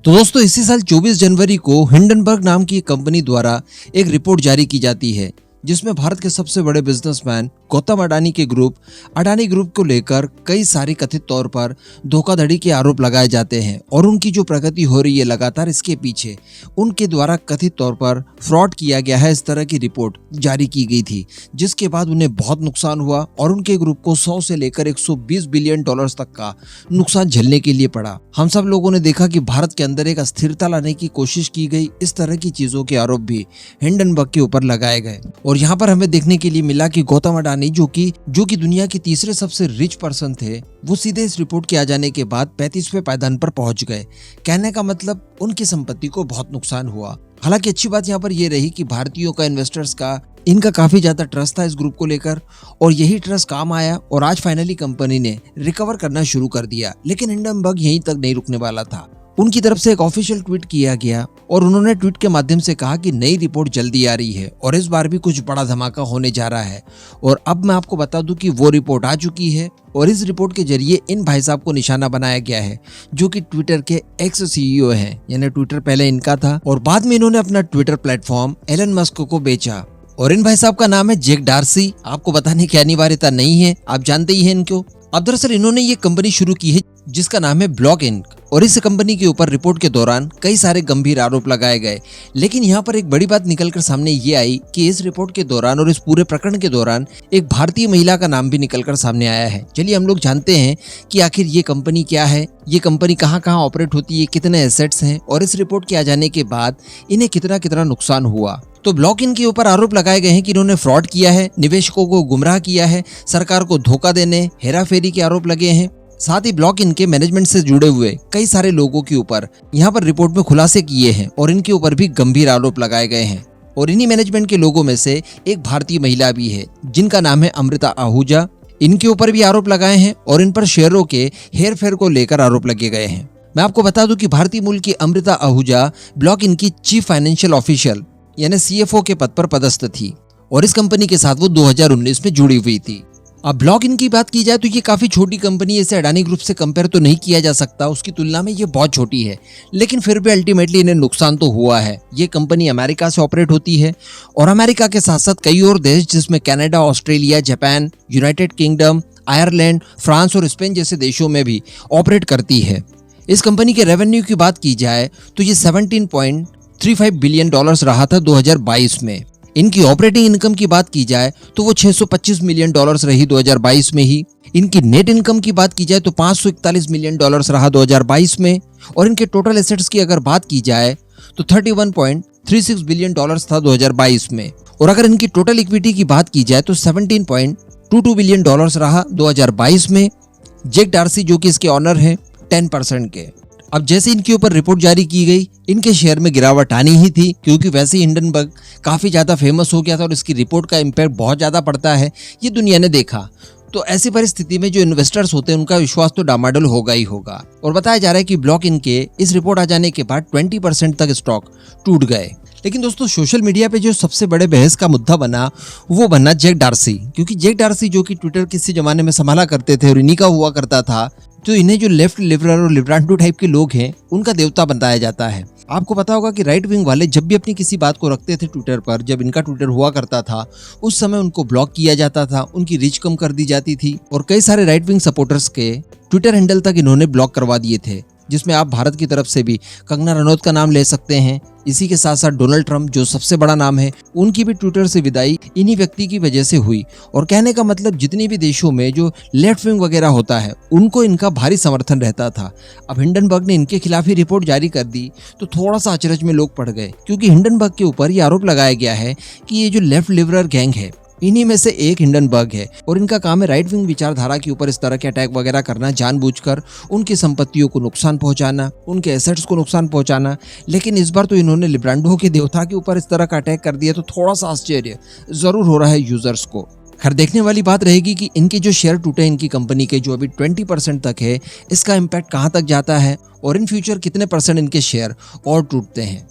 तो दोस्तों इसी साल 24 जनवरी को हिंडनबर्ग नाम की एक कंपनी द्वारा एक रिपोर्ट जारी की जाती है जिसमें भारत के सबसे बड़े बिजनेसमैन गौतम अडानी के अडानी ग्रुप को लेकर कई सारे कथित तौर पर धोखाधड़ी के आरोप लगाए जाते हैं और उनकी जो प्रगति हो रही है लगातार इसके पीछे उनके द्वारा कथित तौर पर फ्रॉड किया गया है। इस तरह की रिपोर्ट जारी की गई थी जिसके बाद उन्हें बहुत नुकसान हुआ और उनके ग्रुप को 100 से लेकर 120 बिलियन डॉलर्स तक का नुकसान झेलने के लिए पड़ा। हम सब लोगों ने देखा कि भारत के अंदर एक अस्थिरता लाने की कोशिश की गई। इस तरह की चीजों के आरोप भी हिंडनबर्ग के ऊपर लगाए गए और यहाँ पर हमें देखने के लिए मिला कि गौतम अडानी जो कि दुनिया के तीसरे सबसे रिच पर्सन थे, वो सीधे इस रिपोर्ट के आ जाने के बाद 35वें पायदान पर पहुंच गए। कहने का मतलब उनकी संपत्ति को बहुत नुकसान हुआ। हालांकि अच्छी बात यहाँ पर यह रही कि भारतीयों का, इन्वेस्टर्स का, इनका काफी ज्यादा ट्रस्ट था इस ग्रुप को लेकर और यही ट्रस्ट काम आया और आज फाइनली कंपनी ने रिकवर करना शुरू कर दिया। लेकिन हिंडनबर्ग यहीं तक नहीं रुकने वाला था। उनकी तरफ से एक ऑफिशियल ट्वीट किया गया और उन्होंने ट्वीट के माध्यम से कहा कि नई रिपोर्ट जल्दी आ रही है और इस बार भी कुछ बड़ा धमाका होने जा रहा है। और अब मैं आपको बता दूं कि वो रिपोर्ट आ चुकी है और इस रिपोर्ट के जरिए इन भाई साहब को निशाना बनाया गया है जो कि ट्विटर के एक्स सीईओ हैं। यानी ट्विटर पहले इनका था और बाद में इन्होंने अपना ट्विटर प्लेटफॉर्म एलन मस्क को बेचा। और इन भाई साहब का नाम है जैक डार्सी। आपको बताने की अनिवार्यता नहीं है, आप जानते ही हैं इनको। अब दरअसल इन्होंने ये कंपनी शुरू की है जिसका नाम है ब्लॉक इंक और इस कंपनी के ऊपर रिपोर्ट के दौरान कई सारे गंभीर आरोप लगाए गए। लेकिन यहाँ पर एक बड़ी बात निकलकर सामने ये आई कि इस रिपोर्ट के दौरान और इस पूरे प्रकरण के दौरान एक भारतीय महिला का नाम भी निकलकर सामने आया है। चलिए हम लोग जानते हैं कि आखिर ये कंपनी क्या है, ये कंपनी कहाँ ऑपरेट होती है, कितने एसेट्स हैं और इस रिपोर्ट के आ जाने के बाद इन्हें कितना नुकसान हुआ। तो ब्लॉक इन के ऊपर आरोप लगाए गए हैं कि इन्होंने फ्रॉड किया है, निवेशकों को गुमराह किया है, सरकार को धोखा देने, हेराफेरी के आरोप लगे हैं। साथ ही ब्लॉक इन के मैनेजमेंट से जुड़े हुए कई सारे लोगों के ऊपर यहाँ पर रिपोर्ट में खुलासे किए हैं और इनके ऊपर भी गंभीर आरोप लगाए गए हैं। और इन्हीं मैनेजमेंट के लोगों में से एक भारतीय महिला भी है जिनका नाम है अमृता आहूजा। इनके ऊपर भी आरोप लगाए हैं और इन पर शेयरों के हेर फेर को लेकर आरोप लगे गए हैं। मैं आपको बता दूं कि भारतीय मूल की अमृता आहूजा ब्लॉक इन की चीफ फाइनेंशियल ऑफिशियल यानी CFO के पद पर पदस्थ थी और इस कंपनी के साथ वो 2019 में जुड़ी हुई थी। अब ब्लॉक इन की बात की जाए तो ये काफी छोटी कंपनी है, इसे अडानी ग्रुप से कंपेयर तो नहीं किया जा सकता, उसकी तुलना में ये बहुत छोटी है। लेकिन फिर भी अल्टीमेटली इन्हें नुकसान तो हुआ है। ये कंपनी अमेरिका से ऑपरेट होती है और अमेरिका के साथ साथ कई और देश जिसमें Canada, Australia, Japan, United kingdom, Ireland, France और स्पेन जैसे देशों में भी ऑपरेट करती है। इस कंपनी के रेवेन्यू की बात की जाए तो ये 17.35 बिलियन डॉलर्स रहा था 2022 में। इनकी ऑपरेटिंग इनकम की बात की जाए तो वो 625 मिलियन डॉलर्स रही 2022 में ही। इनकी नेट इनकम की बात की जाए तो 541 मिलियन डॉलर्स रहा 2022 में। और इनके टोटल एसेट्स की अगर बात की जाए तो 31.36 बिलियन डॉलर्स था 2022 में। और अगर इनकी टोटल इक्विटी की बात की जाए तो 17.22 बिलियन डॉलर्स रहा 2022 में। जैक डार्सी जो कि इसके ऑनर हैं 10% के। अब जैसे इनके ऊपर रिपोर्ट जारी की गई, इनके शेयर में गिरावट आनी ही थी क्योंकि वैसे ही हिंडनबर्ग काफी ज्यादा फेमस हो गया था और इसकी रिपोर्ट का इम्पैक्ट बहुत ज्यादा पड़ता है, ये दुनिया ने देखा। तो ऐसी परिस्थिति में जो इन्वेस्टर्स होते हैं उनका विश्वास तो डामाडोल होगा ही होगा। और बताया जा रहा है कि ब्लॉक इन के इस रिपोर्ट आ जाने के बाद 20% तक स्टॉक टूट गए। लेकिन दोस्तों सोशल मीडिया पे जो सबसे बड़े बहस का मुद्दा बना वो बना जैक डार्सी, क्योंकि जैक डार्सी जो कि ट्विटर किसी जमाने में संभाला करते थे और इन्हीं का हुआ करता था, तो इन्हें जो लेफ्ट लिबरल और लिब्रांडो टाइप के लोग हैं उनका देवता बताया जाता है। आपको पता होगा कि राइट विंग वाले जब भी अपनी किसी बात को रखते थे ट्विटर पर, जब इनका ट्विटर हुआ करता था उस समय उनको ब्लॉक किया जाता था, उनकी रीच कम कर दी जाती थी और कई सारे राइट विंग सपोर्टर्स के ट्विटर हैंडल तक इन्होंने ब्लॉक करवा दिए थे, जिसमें आप भारत की तरफ से भी कंगना रनौत का नाम ले सकते हैं। इसी के साथ साथ डोनाल्ड ट्रंप जो सबसे बड़ा नाम है, उनकी भी ट्विटर से विदाई इन्हीं व्यक्ति की वजह से हुई। और कहने का मतलब जितने भी देशों में जो लेफ्ट विंग वगैरह होता है उनको इनका भारी समर्थन रहता था। अब हिंडनबर्ग ने इनके खिलाफ ही रिपोर्ट जारी कर दी तो थोड़ा सा अचरज में लोग पड़ गए, क्योंकि हिंडनबर्ग के ऊपर ये आरोप लगाया गया है कि ये जो लेफ्ट लिबरल गैंग है इन्हीं में से एक हिंडनबर्ग है और इनका काम है राइट विंग विचारधारा के ऊपर इस तरह के अटैक वगैरह करना, जानबूझकर उनकी संपत्तियों को नुकसान पहुंचाना, उनके एसेट्स को नुकसान पहुंचाना। लेकिन इस बार तो इन्होंने लिब्रांडो के देवता के ऊपर इस तरह का अटैक कर दिया, तो थोड़ा सा आश्चर्य जरूर हो रहा है यूजर्स को। खैर देखने वाली बात रहेगी कि इनके जो शेयर टूटे इनकी कंपनी के, जो अभी 20% तक है, इसका इम्पैक्ट कहाँ तक जाता है और इन फ्यूचर कितने % इनके शेयर और टूटते हैं।